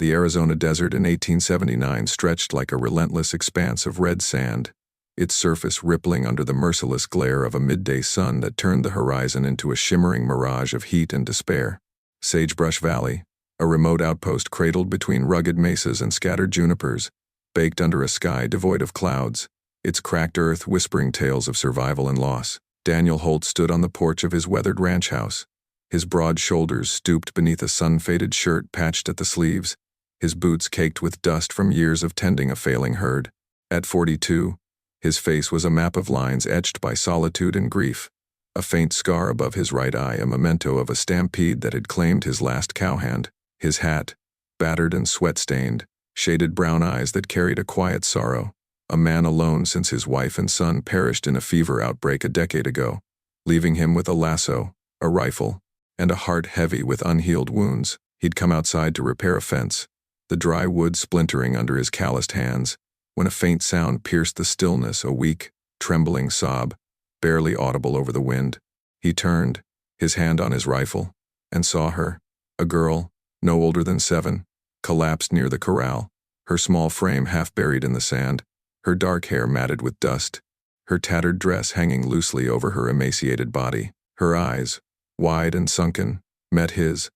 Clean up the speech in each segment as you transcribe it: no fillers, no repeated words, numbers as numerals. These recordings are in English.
The Arizona desert in 1879 stretched like a relentless expanse of red sand, its surface rippling under the merciless glare of a midday sun that turned the horizon into a shimmering mirage of heat and despair. Sagebrush Valley, a remote outpost cradled between rugged mesas and scattered junipers, baked under a sky devoid of clouds, its cracked earth whispering tales of survival and loss. Daniel Holt stood on the porch of his weathered ranch house. His broad shoulders stooped beneath a sun-faded shirt patched at the sleeves, his boots caked with dust from years of tending a failing herd. At 42, his face was a map of lines etched by solitude and grief, a faint scar above his right eye a memento of a stampede that had claimed his last cowhand. His hat, battered and sweat-stained, shaded brown eyes that carried a quiet sorrow, a man alone since his wife and son perished in a fever outbreak a decade ago, leaving him with a lasso, a rifle, and a heart heavy with unhealed wounds. He'd come outside to repair a fence, the dry wood splintering under his calloused hands, when a faint sound pierced the stillness, a weak, trembling sob, barely audible over the wind. He turned, his hand on his rifle, and saw her, a girl, no older than 7, collapsed near the corral, her small frame half buried in the sand, her dark hair matted with dust, her tattered dress hanging loosely over her emaciated body. Her eyes, wide and sunken, met his,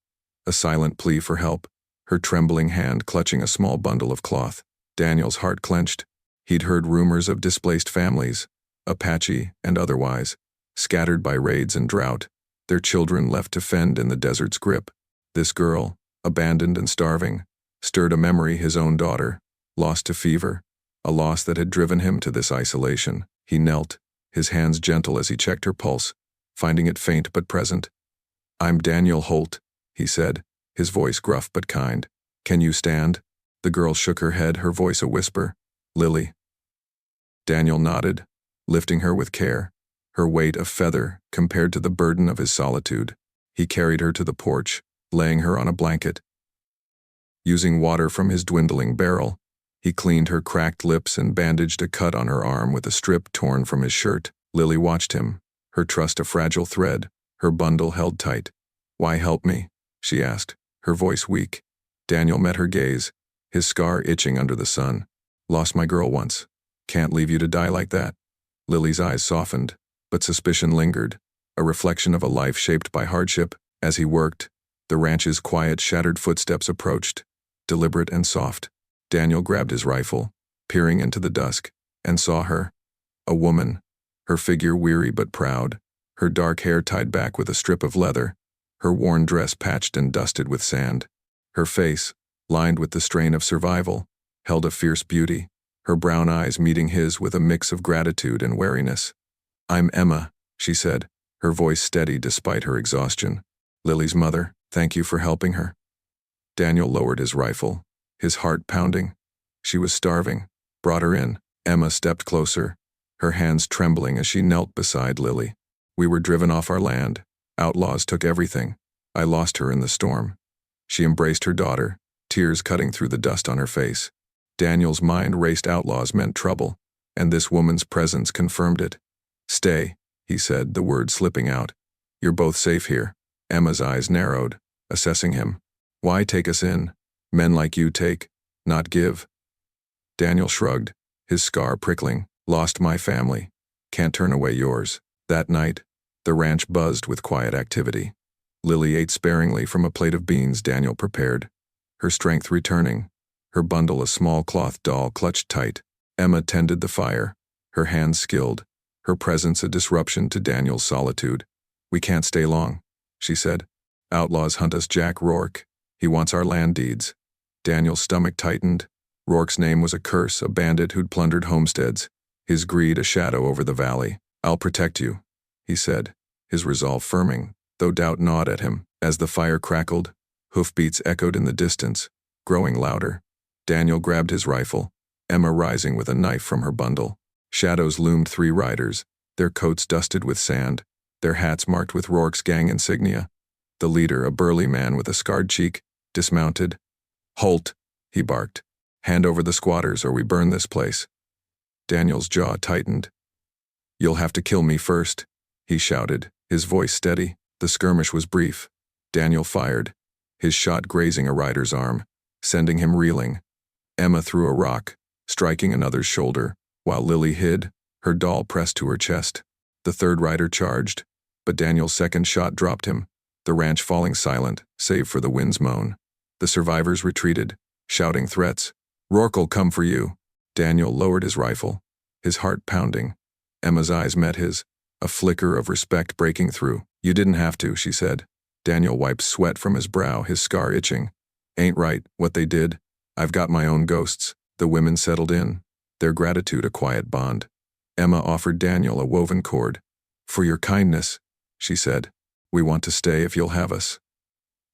a silent plea for help, her trembling hand clutching a small bundle of cloth. Daniel's heart clenched. He'd heard rumors of displaced families, Apache and otherwise, scattered by raids and drought, their children left to fend in the desert's grip. This girl, abandoned and starving, stirred a memory his own daughter, lost to fever, a loss that had driven him to this isolation. He knelt, his hands gentle as he checked her pulse, finding it faint but present. "I'm Daniel Holt," he said, his voice gruff but kind. "Can you stand?" The girl shook her head, her voice a whisper. "Lily." Daniel nodded, lifting her with care, her weight a feather compared to the burden of his solitude. He carried her to the porch, laying her on a blanket. Using water from his dwindling barrel, he cleaned her cracked lips and bandaged a cut on her arm with a strip torn from his shirt. Lily watched him, her trust a fragile thread, her bundle held tight. "Why help me?" she asked, her voice weak. Daniel met her gaze, his scar itching under the sun. "Lost my girl once. Can't leave you to die like that." Lily's eyes softened, but suspicion lingered, a reflection of a life shaped by hardship. As he worked, the ranch's quiet, shattered footsteps approached, deliberate and soft. Daniel grabbed his rifle, peering into the dusk, and saw her, a woman, her figure weary but proud, her dark hair tied back with a strip of leather, her worn dress patched and dusted with sand. Her face, lined with the strain of survival, held a fierce beauty, her brown eyes meeting his with a mix of gratitude and wariness. "I'm Emma," she said, her voice steady despite her exhaustion. "Lily's mother, thank you for helping her." Daniel lowered his rifle, his heart pounding. She was starving. Brought her in. Emma stepped closer, her hands trembling as she knelt beside Lily. "We were driven off our land. Outlaws took everything. I lost her in the storm." She embraced her daughter, tears cutting through the dust on her face. Daniel's mind raced. Outlaws meant trouble, and this woman's presence confirmed it. "Stay," he said, the words slipping out. "You're both safe here." Emma's eyes narrowed, assessing him. "Why take us in? Men like you take, not give." Daniel shrugged, his scar prickling. "Lost my family. Can't turn away yours." That night, the ranch buzzed with quiet activity. Lily ate sparingly from a plate of beans Daniel prepared, her strength returning, her bundle a small cloth doll clutched tight. Emma tended the fire, her hands skilled, her presence a disruption to Daniel's solitude. "We can't stay long," she said. "Outlaws hunt us. Jack Rourke. He wants our land deeds." Daniel's stomach tightened. Rourke's name was a curse, a bandit who'd plundered homesteads, his greed a shadow over the valley. "I'll protect you," he said, his resolve firming, though doubt gnawed at him. As the fire crackled, hoofbeats echoed in the distance, growing louder. Daniel grabbed his rifle, Emma rising with a knife from her bundle. Shadows loomed. 3 riders, their coats dusted with sand, their hats marked with Rourke's gang insignia. The leader, a burly man with a scarred cheek, dismounted. "Holt," he barked. "Hand over the squatters or we burn this place." Daniel's jaw tightened. "You'll have to kill me first," he shouted, his voice steady. The skirmish was brief. Daniel fired, his shot grazing a rider's arm. sending him reeling. Emma threw a rock, striking another's shoulder, while Lily hid, her doll pressed to her chest. The third rider charged, but Daniel's second shot dropped him, the ranch falling silent, save for the wind's moan. The survivors retreated, shouting threats. "Rourke'll come for you." Daniel lowered his rifle, his heart pounding. Emma's eyes met his, a flicker of respect breaking through. "You didn't have to," she said. Daniel wiped sweat from his brow, his scar itching. "Ain't right, what they did. I've got my own ghosts." The women settled in, their gratitude a quiet bond. Emma offered Daniel a woven cord. "For your kindness," she said. "We want to stay if you'll have us."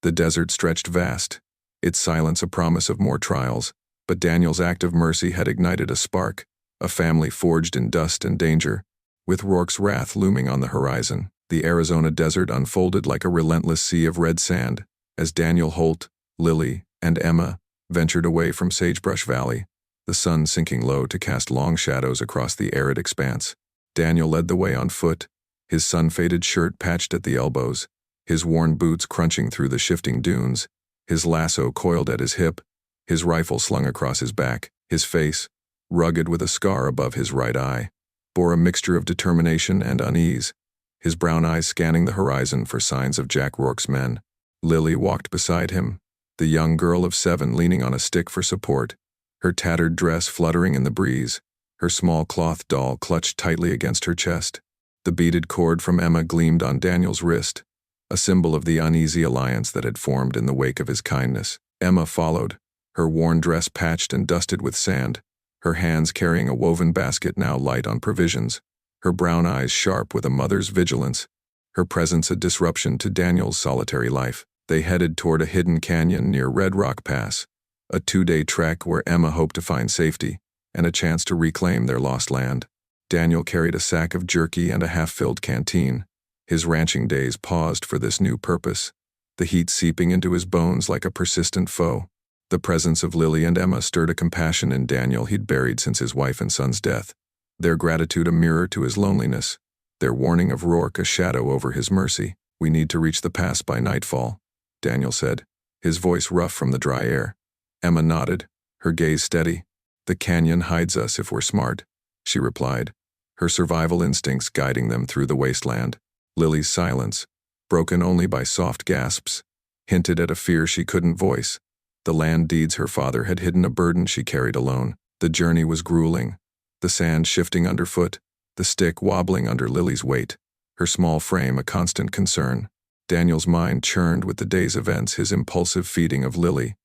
The desert stretched vast, its silence a promise of more trials, but Daniel's act of mercy had ignited a spark, a family forged in dust and danger. With Rourke's wrath looming on the horizon, the Arizona desert unfolded like a relentless sea of red sand, as Daniel Holt, Lily, and Emma ventured away from Sagebrush Valley, the sun sinking low to cast long shadows across the arid expanse. Daniel led the way on foot, his sun-faded shirt patched at the elbows, his worn boots crunching through the shifting dunes, his lasso coiled at his hip, his rifle slung across his back. His face, rugged with a scar above his right eye, bore a mixture of determination and unease, his brown eyes scanning the horizon for signs of Jack Rourke's men. Lily walked beside him, the young girl of 7 leaning on a stick for support, her tattered dress fluttering in the breeze, her small cloth doll clutched tightly against her chest. The beaded cord from Emma gleamed on Daniel's wrist, a symbol of the uneasy alliance that had formed in the wake of his kindness. Emma followed, her worn dress patched and dusted with sand, her hands carrying a woven basket now light on provisions, her brown eyes sharp with a mother's vigilance, her presence a disruption to Daniel's solitary life. They headed toward a hidden canyon near Red Rock Pass, a 2-day trek where Emma hoped to find safety and a chance to reclaim their lost land. Daniel carried a sack of jerky and a half-filled canteen. His ranching days paused for this new purpose, the heat seeping into his bones like a persistent foe. The presence of Lily and Emma stirred a compassion in Daniel he'd buried since his wife and son's death, their gratitude a mirror to his loneliness, their warning of Rourke a shadow over his mercy. "We need to reach the pass by nightfall," Daniel said, his voice rough from the dry air. Emma nodded, her gaze steady. "The canyon hides us if we're smart," she replied, her survival instincts guiding them through the wasteland. Lily's silence, broken only by soft gasps, hinted at a fear she couldn't voice. The land deeds her father had hidden a burden she carried alone. The journey was grueling, the sand shifting underfoot, the stick wobbling under Lily's weight, her small frame a constant concern. Daniel's mind churned with the day's events, his impulsive feeding of Lily,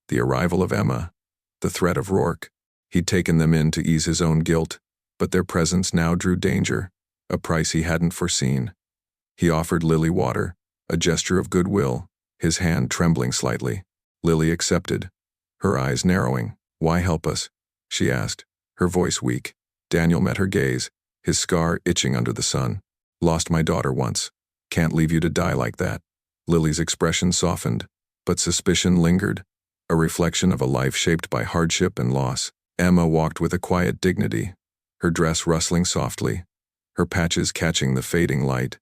the arrival of Emma, the threat of Rourke. He'd taken them in to ease his own guilt, but their presence now drew danger, a price he hadn't foreseen. He offered Lily water, a gesture of goodwill, his hand trembling slightly. Lily accepted, her eyes narrowing. "Why help us?" she asked, her voice weak. Daniel met her gaze, his scar itching under the sun. "Lost my daughter once. Can't leave you to die like that." Lily's expression softened, but suspicion lingered, a reflection of a life shaped by hardship and loss. Emma walked with a quiet dignity, her dress rustling softly, her patches catching the fading light.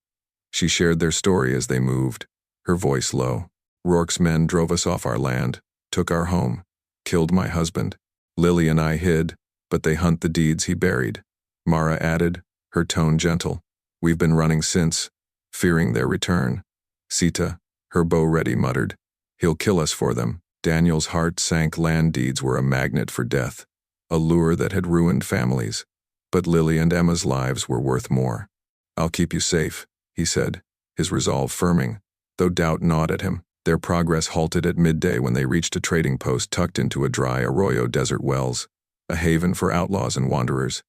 She shared their story as they moved, her voice low. "Rourke's men drove us off our land, took our home, killed my husband. Lily and I hid, but they hunt the deeds he buried." Mara added, her tone gentle. "We've been running since, fearing their return." Sita, her bow ready, muttered, "He'll kill us for them." Daniel's heart sank. Land deeds were a magnet for death, a lure that had ruined families. But Lily and Emma's lives were worth more. "I'll keep you safe," he said, his resolve firming, though doubt gnawed at him. Their progress halted at midday when they reached a trading post tucked into a dry arroyo desert wells, a haven for outlaws and wanderers.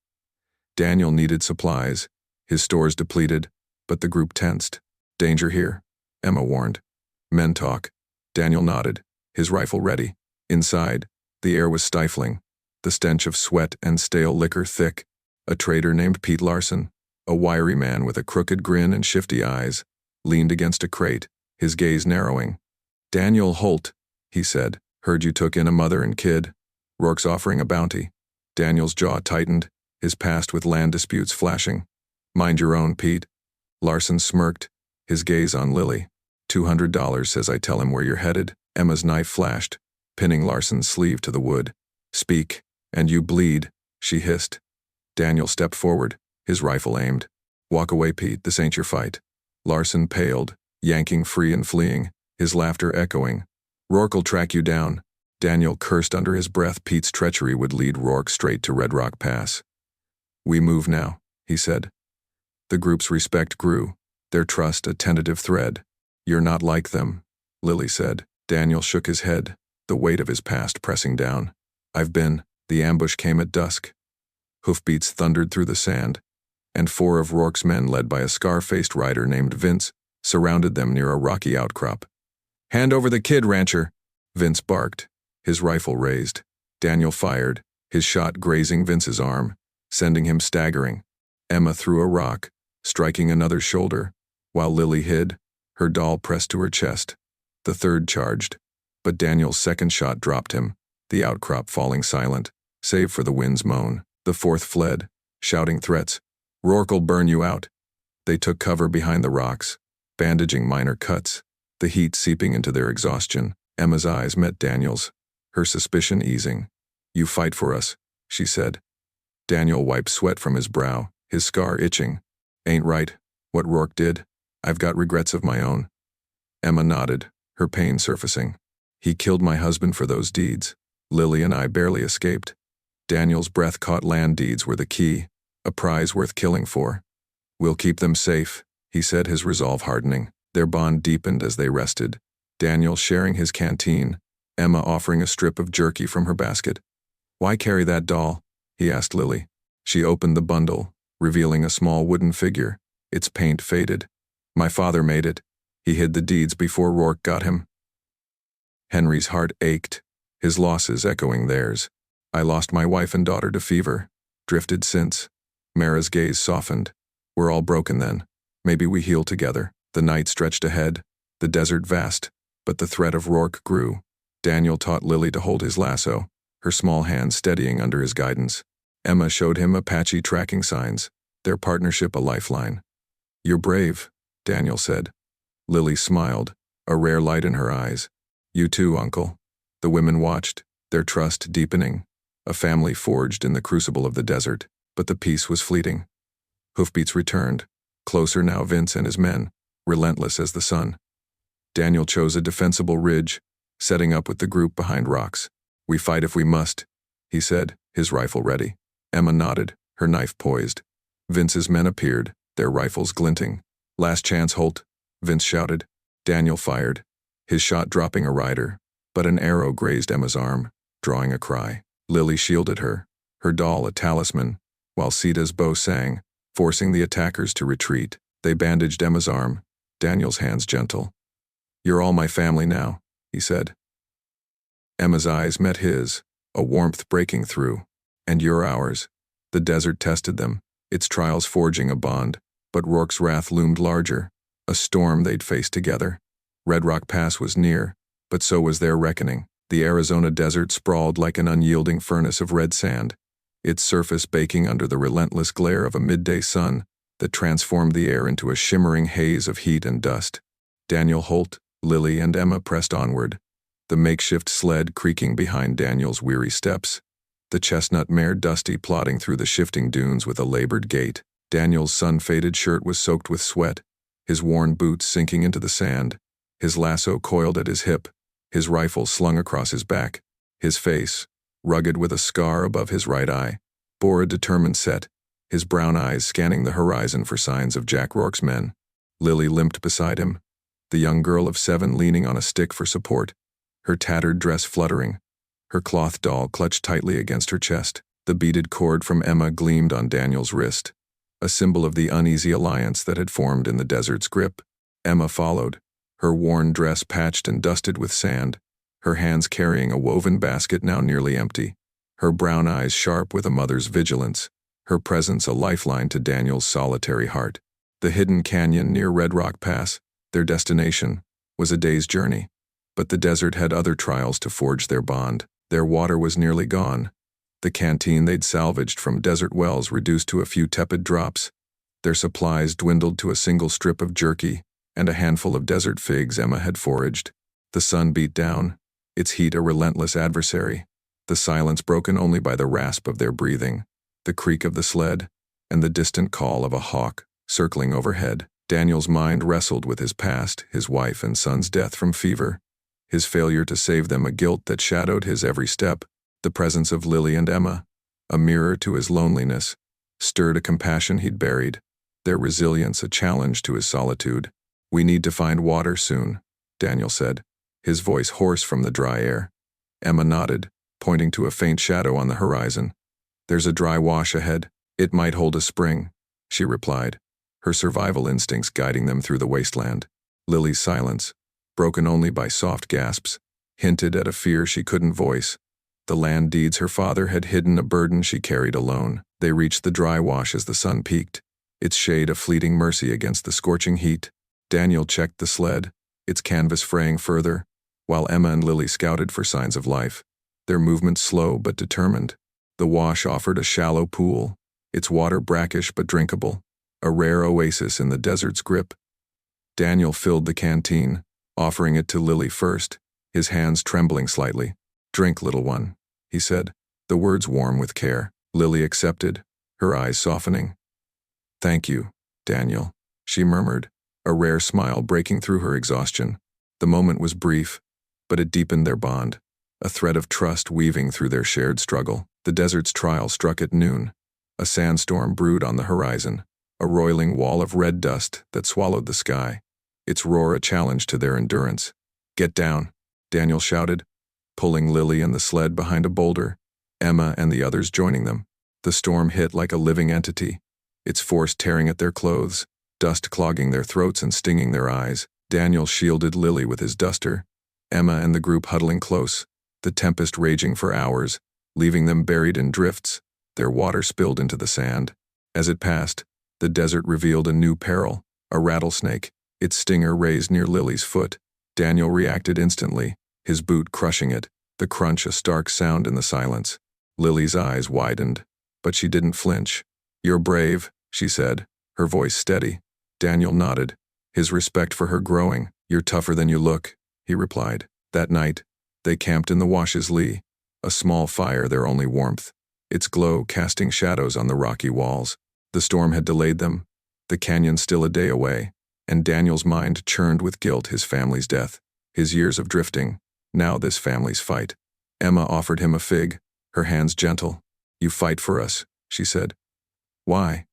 Daniel needed supplies, his stores depleted, but the group tensed. "Danger here," Emma warned. "Men talk." Daniel nodded, his rifle ready. Inside, the air was stifling, the stench of sweat and stale liquor thick. A trader named Pete Larson, a wiry man with a crooked grin and shifty eyes, leaned against a crate, his gaze narrowing. "Daniel Holt," he said, "heard you took in a mother and kid. Rourke's offering a bounty." Daniel's jaw tightened, his past with land disputes flashing. "Mind your own, Pete." Larson smirked, his gaze on Lily. $200 says I tell him where you're headed." Emma's knife flashed, pinning Larson's sleeve to the wood. "Speak, and you bleed," she hissed. Daniel stepped forward, his rifle aimed. "Walk away, Pete, this ain't your fight." Larson paled, yanking free and fleeing, his laughter echoing. "Rourke'll track you down." Daniel cursed under his breath. Pete's treachery would lead Rourke straight to Red Rock Pass. "We move now," he said. The group's respect grew, their trust a tentative thread. "You're not like them," Lily said. Daniel shook his head, the weight of his past pressing down. "I've been." The ambush came at dusk. Hoofbeats thundered through the sand, and 4 of Rourke's men, led by a scar-faced rider named Vince, surrounded them near a rocky outcrop. "Hand over the kid, rancher," Vince barked, his rifle raised. Daniel fired, his shot grazing Vince's arm, sending him staggering. Emma threw a rock, striking another's shoulder, while Lily hid, her doll pressed to her chest. The third charged, but Daniel's second shot dropped him, the outcrop falling silent, save for the wind's moan. The fourth fled, shouting threats. "Rourke'll burn you out." They took cover behind the rocks, bandaging minor cuts, the heat seeping into their exhaustion. Emma's eyes met Daniel's, her suspicion easing. "You fight for us," she said. Daniel wiped sweat from his brow, his scar itching. "Ain't right, what Rourke did. I've got regrets of my own." Emma nodded, her pain surfacing. "He killed my husband for those deeds. Lily and I barely escaped." Daniel's breath caught. Land deeds were the key, a prize worth killing for. "We'll keep them safe," he said, his resolve hardening. Their bond deepened as they rested, Daniel sharing his canteen, Emma offering a strip of jerky from her basket. "Why carry that doll?" he asked Lily. She opened the bundle, revealing a small wooden figure, its paint faded. "My father made it. He hid the deeds before Rourke got him." Henry's heart ached, his losses echoing theirs. "I lost my wife and daughter to fever. Drifted since." Mara's gaze softened. "We're all broken then. Maybe we heal together." The night stretched ahead, the desert vast, but the threat of Rourke grew. Daniel taught Lily to hold his lasso, her small hand steadying under his guidance. Emma showed him Apache tracking signs, their partnership a lifeline. "You're brave," Daniel said. Lily smiled, a rare light in her eyes. "You too, Uncle." The women watched, their trust deepening, a family forged in the crucible of the desert, but the peace was fleeting. Hoofbeats returned, closer now. Vince and his men, relentless as the sun. Daniel chose a defensible ridge, setting up with the group behind rocks. "We fight if we must," he said, his rifle ready. Emma nodded, her knife poised. Vince's men appeared, their rifles glinting. "Last chance, Holt," Vince shouted. Daniel fired, his shot dropping a rider, but an arrow grazed Emma's arm, drawing a cry. Lily shielded her, her doll a talisman, while Sita's bow sang, forcing the attackers to retreat. They bandaged Emma's arm, Daniel's hands gentle. "You're all my family now," he said. Emma's eyes met his, a warmth breaking through. "And you're ours." The desert tested them, its trials forging a bond, but Rourke's wrath loomed larger, a storm they'd face together. Red Rock Pass was near, but so was their reckoning. The Arizona desert sprawled like an unyielding furnace of red sand, its surface baking under the relentless glare of a midday sun that transformed the air into a shimmering haze of heat and dust. Daniel, Holt, Lily, and Emma pressed onward, the makeshift sled creaking behind Daniel's weary steps, the chestnut mare Dusty plodding through the shifting dunes with a labored gait. Daniel's sun-faded shirt was soaked with sweat, his worn boots sinking into the sand, his lasso coiled at his hip, his rifle slung across his back. His face, rugged with a scar above his right eye, bore a determined set, his brown eyes scanning the horizon for signs of Jack Rourke's men. Lily limped beside him, the young girl of 7 leaning on a stick for support, her tattered dress fluttering, her cloth doll clutched tightly against her chest. The beaded cord from Emma gleamed on Daniel's wrist, a symbol of the uneasy alliance that had formed in the desert's grip. Emma followed, her worn dress patched and dusted with sand, her hands carrying a woven basket now nearly empty, her brown eyes sharp with a mother's vigilance, her presence a lifeline to Daniel's solitary heart. The hidden canyon near Red Rock Pass, their destination, was a day's journey, but the desert had other trials to forge their bond. Their water was nearly gone, the canteen they'd salvaged from desert wells reduced to a few tepid drops, their supplies dwindled to a single strip of jerky and a handful of desert figs Emma had foraged. The sun beat down, its heat a relentless adversary, the silence broken only by the rasp of their breathing, the creak of the sled, and the distant call of a hawk circling overhead. Daniel's mind wrestled with his past, his wife and son's death from fever, his failure to save them, a guilt that shadowed his every step. The presence of Lily and Emma, a mirror to his loneliness, stirred a compassion he'd buried, their resilience a challenge to his solitude. "We need to find water soon," Daniel said, his voice hoarse from the dry air. Emma nodded, pointing to a faint shadow on the horizon. "There's a dry wash ahead. It might hold a spring," she replied, her survival instincts guiding them through the wasteland. Lily's silence, broken only by soft gasps, hinted at a fear she couldn't voice. The land deeds her father had hidden, a burden she carried alone. They reached the dry wash as the sun peaked, its shade a fleeting mercy against the scorching heat. Daniel checked the sled, its canvas fraying further, while Emma and Lily scouted for signs of life, their movements slow but determined. The wash offered a shallow pool, its water brackish but drinkable, a rare oasis in the desert's grip. Daniel filled the canteen, offering it to Lily first, his hands trembling slightly. "Drink, little one," he said, the words warm with care. Lily accepted, her eyes softening. "Thank you, Daniel," she murmured, a rare smile breaking through her exhaustion. The moment was brief, but it deepened their bond, a thread of trust weaving through their shared struggle. The desert's trial struck at noon. A sandstorm brewed on the horizon, a roiling wall of red dust that swallowed the sky, its roar a challenge to their endurance. "Get down," Daniel shouted, pulling Lily and the sled behind a boulder, Emma and the others joining them. The storm hit like a living entity, its force tearing at their clothes, dust clogging their throats and stinging their eyes. Daniel shielded Lily with his duster, Emma and the group huddling close, the tempest raging for hours, leaving them buried in drifts, their water spilled into the sand. As it passed, the desert revealed a new peril, a rattlesnake, its stinger raised near Lily's foot. Daniel reacted instantly, his boot crushing it, the crunch a stark sound in the silence. Lily's eyes widened, but she didn't flinch. "You're brave," she said, her voice steady. Daniel nodded, his respect for her growing. "You're tougher than you look," he replied. That night, they camped in the wash's lee, a small fire their only warmth, its glow casting shadows on the rocky walls. The storm had delayed them, the canyon still a day away, and Daniel's mind churned with guilt, his family's death, his years of drifting, now this family's fight. Emma offered him a fig, her hands gentle. "You fight for us," she said. "Why?"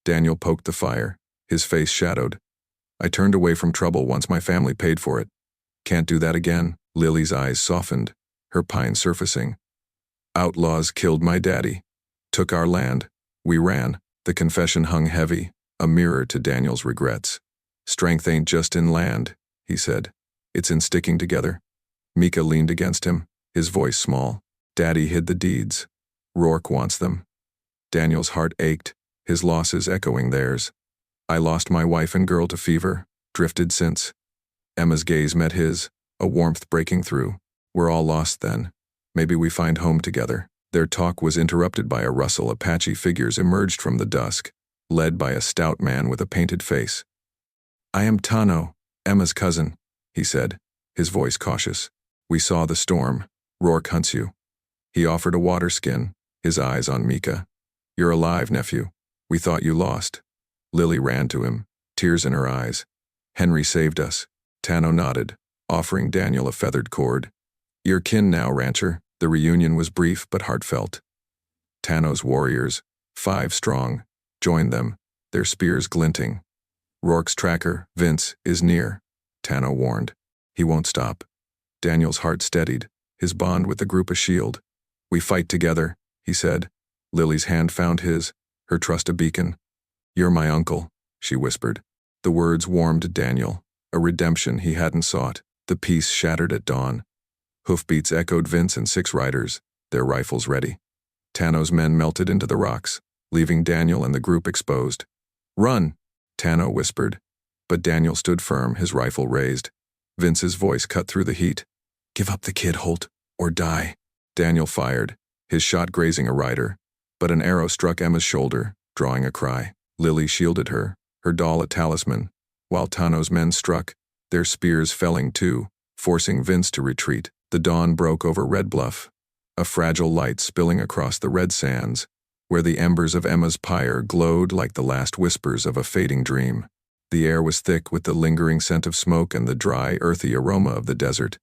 Daniel poked the fire, his face shadowed. "I turned away from trouble once my family paid for it. Can't do that again." Lily's eyes softened, her pine surfacing. "Outlaws killed my daddy, took our land. We ran." The confession hung heavy, a mirror to Daniel's regrets. "Strength ain't just in land," he said. "It's in sticking together." Mika leaned against him, his voice small. "Daddy hid the deeds. Rourke wants them." Daniel's heart ached, his losses echoing theirs. "I lost my wife and girl to fever, drifted since." Emma's gaze met his, a warmth breaking through. "We're all lost then. Maybe we find home together." Their talk was interrupted by a rustle. Apache figures emerged from the dusk, led by a stout man with a painted face. "I am Tano, Emma's cousin," he said, his voice cautious. "We saw the storm. Rourke hunts you." He offered a water skin, his eyes on Mika. "You're alive, nephew. We thought you lost." Lily ran to him, tears in her eyes. "Henry saved us." Tano nodded, offering Daniel a feathered cord. "You're kin now, rancher." The reunion was brief but heartfelt. Tano's warriors, 5 strong, joined them, their spears glinting. "Rourke's tracker, Vince, is near," Tano warned. "He won't stop." Daniel's heart steadied, his bond with the group a shield. "We fight together," he said. Lily's hand found his, her trust a beacon. "You're my uncle," she whispered. The words warmed Daniel, a redemption he hadn't sought. The peace shattered at dawn. Hoofbeats echoed Vince and 6 riders, their rifles ready. Tano's men melted into the rocks, leaving Daniel and the group exposed. "Run!" Tano whispered, but Daniel stood firm, his rifle raised. Vince's voice cut through the heat. "Give up the kid, Holt, or die." Daniel fired, his shot grazing a rider, but an arrow struck Emma's shoulder, drawing a cry. Lily shielded her, her doll a talisman, while Tano's men struck, their spears felling too, forcing Vince to retreat. The dawn broke over Red Bluff, a fragile light spilling across the red sands, where the embers of Emma's pyre glowed like the last whispers of a fading dream. The air was thick with the lingering scent of smoke and the dry, earthy aroma of the desert,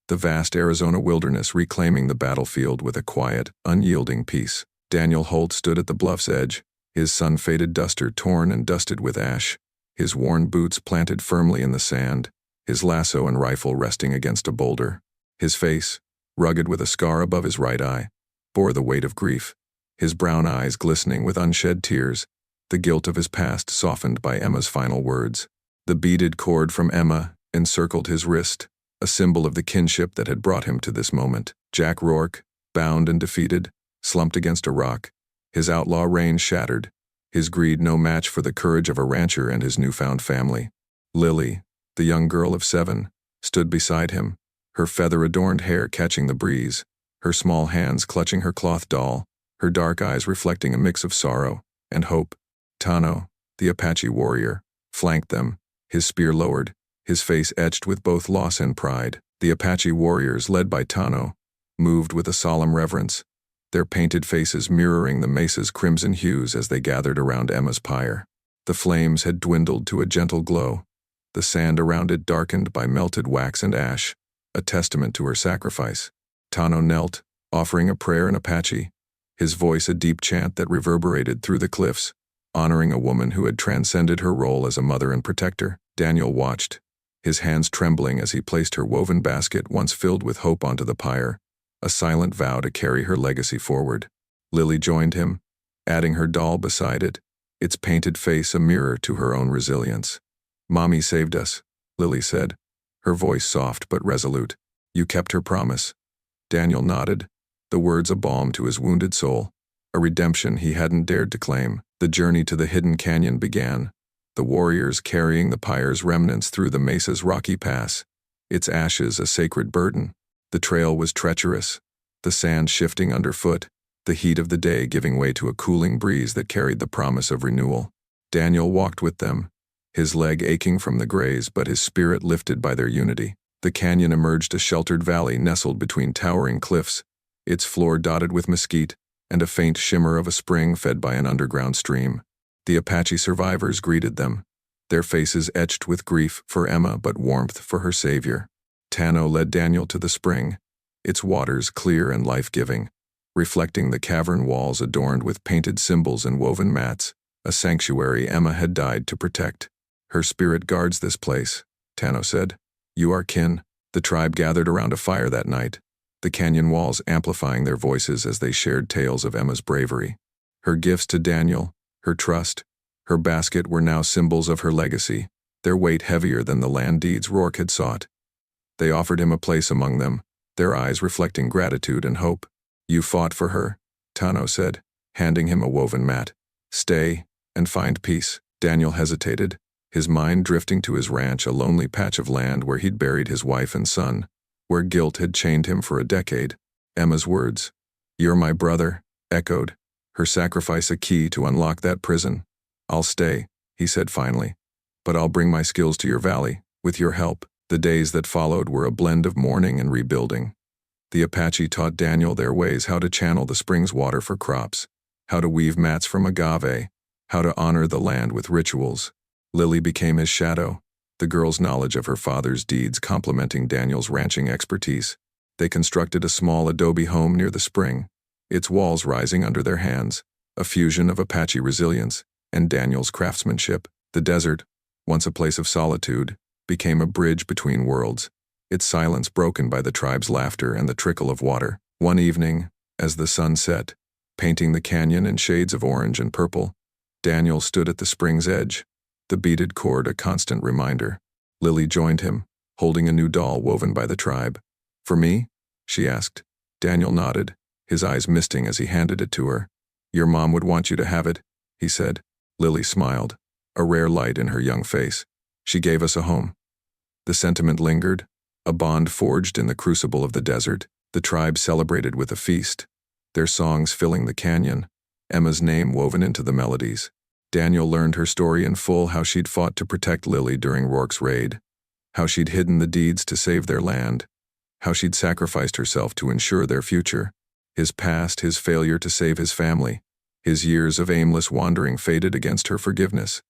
the vast Arizona wilderness reclaiming the battlefield with a quiet, unyielding peace. Daniel Holt stood at the bluff's edge, his sun-faded duster torn and dusted with ash, his worn boots planted firmly in the sand, his lasso and rifle resting against a boulder. His face, rugged with a scar above his right eye, bore the weight of grief, his brown eyes glistening with unshed tears, the guilt of his past softened by Emma's final words. The beaded cord from Emma encircled his wrist, a symbol of the kinship that had brought him to this moment. Jack Rourke, bound and defeated, slumped against a rock, his outlaw reign shattered, his greed no match for the courage of a rancher and his newfound family. Lily, the young girl of 7, stood beside him, her feather-adorned hair catching the breeze, her small hands clutching her cloth doll, her dark eyes reflecting a mix of sorrow and hope. Tano, the Apache warrior, flanked them, his spear lowered, his face etched with both loss and pride. The Apache warriors, led by Tano, moved with a solemn reverence, their painted faces mirroring the mesa's crimson hues as they gathered around Emma's pyre. The flames had dwindled to a gentle glow, the sand around it darkened by melted wax and ash, a testament to her sacrifice. Tano knelt, offering a prayer in Apache, his voice a deep chant that reverberated through the cliffs, honoring a woman who had transcended her role as a mother and protector. Daniel watched, his hands trembling as he placed her woven basket once filled with hope onto the pyre, a silent vow to carry her legacy forward. Lily joined him, adding her doll beside it, its painted face a mirror to her own resilience. "Mommy saved us," Lily said, her voice soft but resolute. "You kept her promise." Daniel nodded, the words a balm to his wounded soul, a redemption he hadn't dared to claim. The journey to the hidden canyon began, the warriors carrying the pyre's remnants through the mesa's rocky pass, its ashes a sacred burden. The trail was treacherous, the sand shifting underfoot, the heat of the day giving way to a cooling breeze that carried the promise of renewal. Daniel walked with them, his leg aching from the graze but his spirit lifted by their unity. The canyon emerged a sheltered valley nestled between towering cliffs, its floor dotted with mesquite, and a faint shimmer of a spring fed by an underground stream. The Apache survivors greeted them, their faces etched with grief for Emma but warmth for her savior. Tano led Daniel to the spring, its waters clear and life-giving, reflecting the cavern walls adorned with painted symbols and woven mats, a sanctuary Emma had died to protect. "Her spirit guards this place," Tano said. "You are kin." The tribe gathered around a fire that night, the canyon walls amplifying their voices as they shared tales of Emma's bravery. Her gifts to Daniel, her trust, her basket were now symbols of her legacy, their weight heavier than the land deeds Rourke had sought. They offered him a place among them, their eyes reflecting gratitude and hope. "You fought for her," Tano said, handing him a woven mat. "Stay and find peace." Daniel hesitated, his mind drifting to his ranch, a lonely patch of land where he'd buried his wife and son, where guilt had chained him for a decade. Emma's words, "You're my brother," echoed, her sacrifice a key to unlock that prison. "I'll stay," he said finally, "but I'll bring my skills to your valley, with your help." The days that followed were a blend of mourning and rebuilding. The Apache taught Daniel their ways, how to channel the spring's water for crops, how to weave mats from agave, how to honor the land with rituals. Lily became his shadow, the girl's knowledge of her father's deeds complementing Daniel's ranching expertise. They constructed a small adobe home near the spring, its walls rising under their hands, a fusion of Apache resilience and Daniel's craftsmanship. The desert, once a place of solitude, became a bridge between worlds, its silence broken by the tribe's laughter and the trickle of water. One evening, as the sun set, painting the canyon in shades of orange and purple, Daniel stood at the spring's edge, the beaded cord a constant reminder. Lily joined him, holding a new doll woven by the tribe. "For me?" she asked. Daniel nodded, his eyes misting as he handed it to her. "Your mom would want you to have it," he said. Lily smiled, a rare light in her young face. "She gave us a home." The sentiment lingered, a bond forged in the crucible of the desert. The tribe celebrated with a feast, their songs filling the canyon, Emma's name woven into the melodies. Daniel learned her story in full, how she'd fought to protect Lily during Rourke's raid, how she'd hidden the deeds to save their land, how she'd sacrificed herself to ensure their future. His past, his failure to save his family, his years of aimless wandering faded against her forgiveness.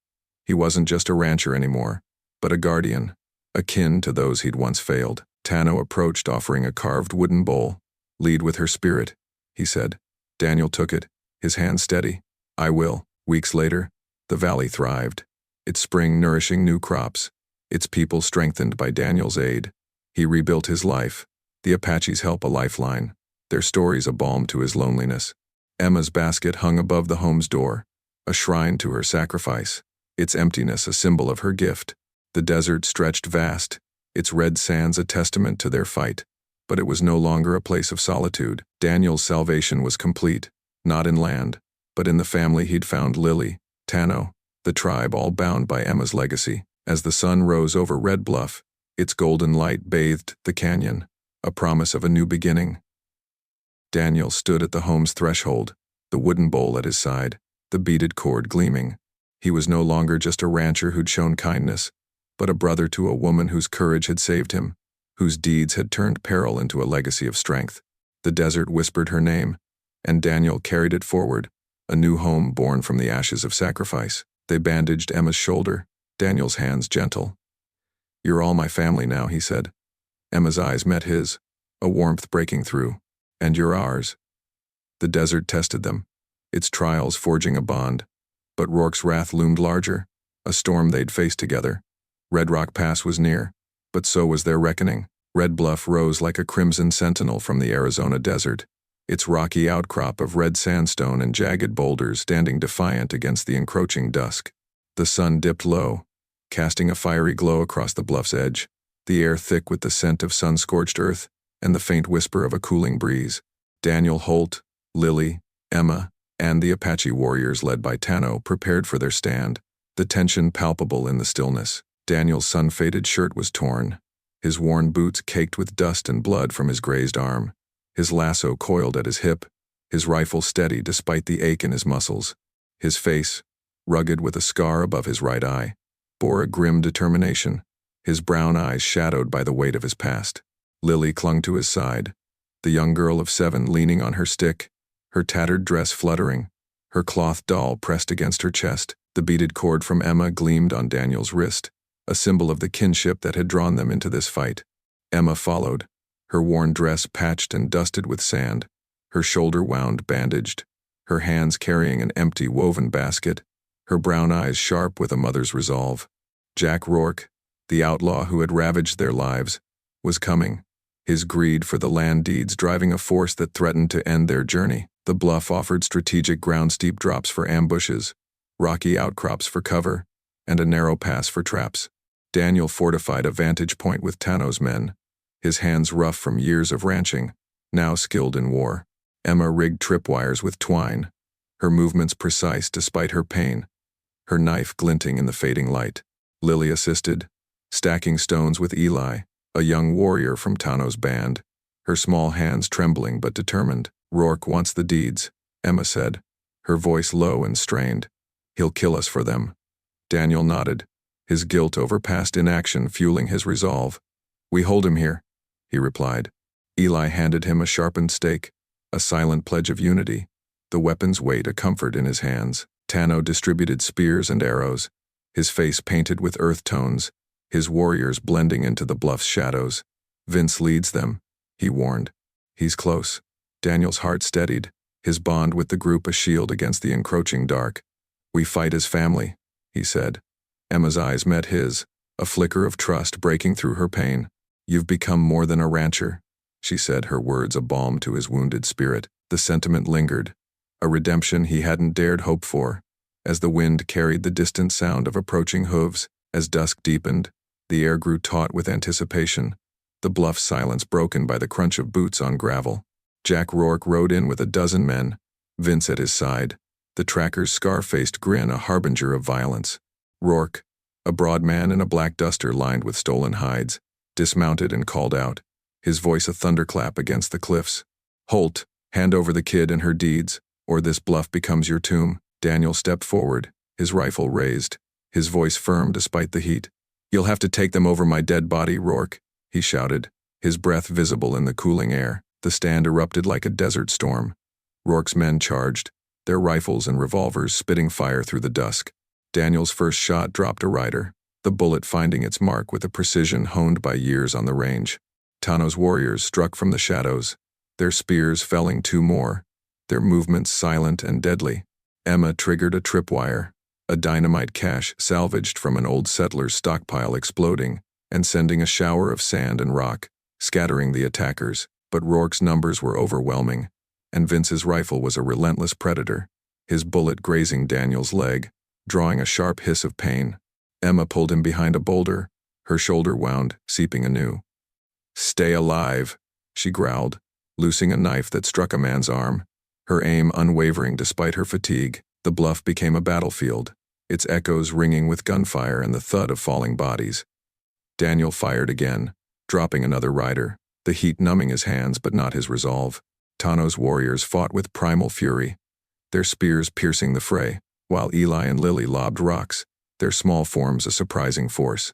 He wasn't just a rancher anymore, but a guardian, akin to those he'd once failed. Tano approached, offering a carved wooden bowl. "Lead with her spirit," he said. Daniel took it, his hand steady. "I will." Weeks later, the valley thrived, its spring nourishing new crops, its people strengthened by Daniel's aid. He rebuilt his life, the Apaches' help a lifeline, their stories a balm to his loneliness. Emma's basket hung above the home's door, a shrine to her sacrifice, its emptiness a symbol of her gift. The desert stretched vast, its red sands a testament to their fight, but it was no longer a place of solitude. Daniel's salvation was complete, not in land, but in the family he'd found: Lily, Tano, the tribe all bound by Emma's legacy. As the sun rose over Red Bluff, its golden light bathed the canyon, a promise of a new beginning. Daniel stood at the home's threshold, the wooden bowl at his side, the beaded cord gleaming. He was no longer just a rancher who'd shown kindness, but a brother to a woman whose courage had saved him, whose deeds had turned peril into a legacy of strength. The desert whispered her name, and Daniel carried it forward, a new home born from the ashes of sacrifice. They bandaged Emma's shoulder, Daniel's hands gentle. "You're all my family now," he said. Emma's eyes met his, a warmth breaking through. "And you're ours." The desert tested them, its trials forging a bond. But Rourke's wrath loomed larger, a storm they'd faced together. Red Rock Pass was near, but so was their reckoning. Red Bluff rose like a crimson sentinel from the Arizona desert, its rocky outcrop of red sandstone and jagged boulders standing defiant against the encroaching dusk. The sun dipped low, casting a fiery glow across the bluff's edge, the air thick with the scent of sun-scorched earth and the faint whisper of a cooling breeze. Daniel Holt, Lily, Emma, and the Apache warriors led by Tano prepared for their stand, the tension palpable in the stillness. Daniel's sun-faded shirt was torn, his worn boots caked with dust and blood from his grazed arm, his lasso coiled at his hip, his rifle steady despite the ache in his muscles. His face, rugged with a scar above his right eye, bore a grim determination, his brown eyes shadowed by the weight of his past. Lily clung to his side, the young girl of 7 leaning on her stick, her tattered dress fluttering, her cloth doll pressed against her chest. The beaded cord from Emma gleamed on Daniel's wrist, a symbol of the kinship that had drawn them into this fight. Emma followed, her worn dress patched and dusted with sand, her shoulder wound bandaged, her hands carrying an empty woven basket, her brown eyes sharp with a mother's resolve. Jack Rourke, the outlaw who had ravaged their lives, was coming, his greed for the land deeds driving a force that threatened to end their journey. The bluff offered strategic ground-steep drops for ambushes, rocky outcrops for cover, and a narrow pass for traps. Daniel fortified a vantage point with Tano's men, his hands rough from years of ranching, now skilled in war. Emma rigged tripwires with twine, her movements precise despite her pain, her knife glinting in the fading light. Lily assisted, stacking stones with Eli, a young warrior from Tano's band, her small hands trembling but determined. "Rourke wants the deeds," Emma said, her voice low and strained. "He'll kill us for them." Daniel nodded, his guilt over past inaction fueling his resolve. "We hold him here," he replied. Eli handed him a sharpened stake, a silent pledge of unity, the weapon's weight a comfort in his hands. Tano distributed spears and arrows, his face painted with earth tones, his warriors blending into the bluff's shadows. "Vince leads them," he warned. "He's close." Daniel's heart steadied, his bond with the group a shield against the encroaching dark. "We fight as family," he said. Emma's eyes met his, a flicker of trust breaking through her pain. "You've become more than a rancher," she said, her words a balm to his wounded spirit. The sentiment lingered, a redemption he hadn't dared hope for. As the wind carried the distant sound of approaching hooves, as dusk deepened, the air grew taut with anticipation, the bluff silence broken by the crunch of boots on gravel. Jack Rourke rode in with a dozen men, Vince at his side, the tracker's scar-faced grin a harbinger of violence. Rourke, a broad man in a black duster lined with stolen hides, dismounted and called out, his voice a thunderclap against the cliffs. "Holt, hand over the kid and her deeds, or this bluff becomes your tomb." Daniel stepped forward, his rifle raised, his voice firm despite the heat. "You'll have to take them over my dead body, Rourke," he shouted, his breath visible in the cooling air. The stand erupted like a desert storm. Rourke's men charged, their rifles and revolvers spitting fire through the dusk. Daniel's first shot dropped a rider, the bullet finding its mark with a precision honed by years on the range. Tano's warriors struck from the shadows, their spears felling two more, their movements silent and deadly. Emma triggered a tripwire, a dynamite cache salvaged from an old settler's stockpile exploding and sending a shower of sand and rock, scattering the attackers. But Rourke's numbers were overwhelming, and Vince's rifle was a relentless predator, his bullet grazing Daniel's leg, drawing a sharp hiss of pain. Emma pulled him behind a boulder, her shoulder wound, seeping anew. "Stay alive," she growled, loosing a knife that struck a man's arm, her aim unwavering despite her fatigue. The bluff became a battlefield, its echoes ringing with gunfire and the thud of falling bodies. Daniel fired again, dropping another rider, the heat numbing his hands but not his resolve. Tano's warriors fought with primal fury, their spears piercing the fray, while Eli and Lily lobbed rocks, their small forms a surprising force.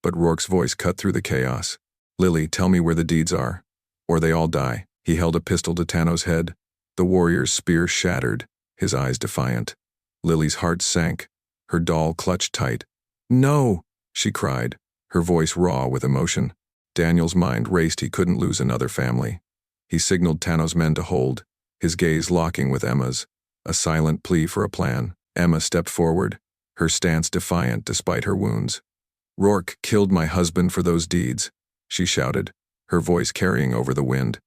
But Rourke's voice cut through the chaos. "Lily, tell me where the deeds are, or they all die." He held a pistol to Tano's head. The warrior's spear shattered, his eyes defiant. Lily's heart sank, her doll clutched tight. "No!" she cried, her voice raw with emotion. Daniel's mind raced. He couldn't lose another family. He signaled Tano's men to hold, his gaze locking with Emma's, a silent plea for a plan. Emma stepped forward, her stance defiant despite her wounds. "Rourke killed my husband for those deeds," she shouted, her voice carrying over the wind.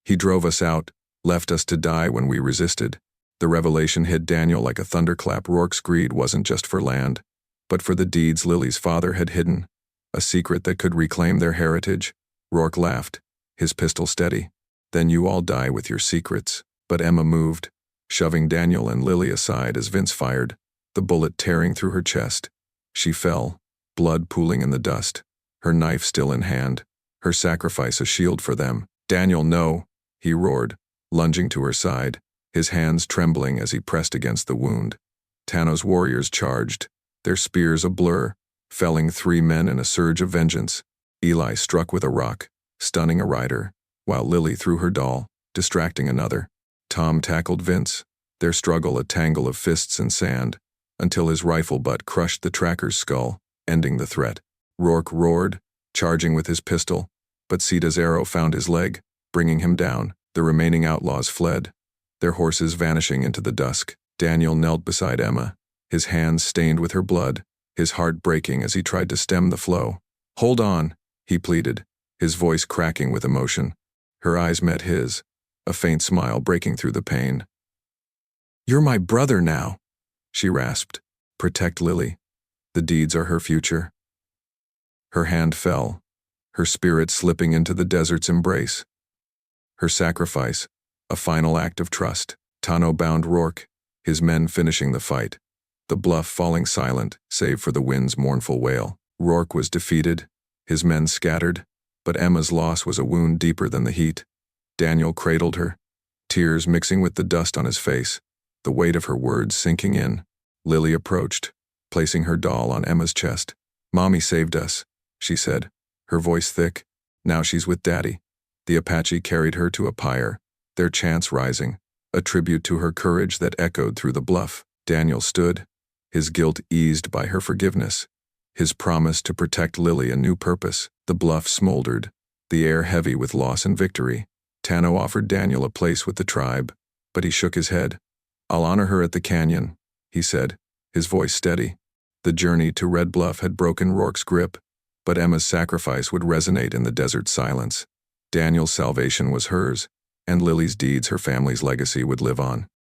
"He drove us out, left us to die when we resisted." The revelation hit Daniel like a thunderclap. Rourke's greed wasn't just for land, but for the deeds Lily's father had hidden, a secret that could reclaim their heritage. Rourke laughed, his pistol steady. "Then you all die with your secrets." But Emma moved, shoving Daniel and Lily aside as Vince fired, the bullet tearing through her chest. She fell, blood pooling in the dust, her knife still in hand, her sacrifice a shield for them. "Daniel, no!" he roared, lunging to her side, his hands trembling as he pressed against the wound. Tano's warriors charged, their spears a blur, felling 3 men in a surge of vengeance. Eli struck with a rock, stunning a rider, while Lily threw her doll, distracting another. Tom tackled Vince, their struggle a tangle of fists and sand, until his rifle butt crushed the tracker's skull, ending the threat. Rourke roared, charging with his pistol, but Sita's arrow found his leg, bringing him down. The remaining outlaws fled, their horses vanishing into the dusk. Daniel knelt beside Emma, his hands stained with her blood, his heart breaking as he tried to stem the flow. "Hold on," he pleaded, his voice cracking with emotion. Her eyes met his, a faint smile breaking through the pain. "You're my brother now," she rasped. "Protect Lily. The deeds are her future." Her hand fell, her spirit slipping into the desert's embrace. Her sacrifice, a final act of trust. Tano bound Rourke, his men finishing the fight, the bluff falling silent save for the wind's mournful wail. Rourke was defeated, his men scattered, but Emma's loss was a wound deeper than the heat. Daniel cradled her, tears mixing with the dust on his face, the weight of her words sinking in. Lily approached, placing her doll on Emma's chest. "Mommy saved us," she said, her voice thick. "Now she's with Daddy." The Apache carried her to a pyre, their chants rising, a tribute to her courage that echoed through the bluff. Daniel stood, his guilt eased by her forgiveness, his promise to protect Lily a new purpose. The bluff smoldered, the air heavy with loss and victory. Tano offered Daniel a place with the tribe, but he shook his head. "I'll honor her at the canyon," he said, his voice steady. The journey to Red Bluff had broken Rourke's grip, but Emma's sacrifice would resonate in the desert silence. Daniel's salvation was hers, and Lily's deeds her family's legacy would live on.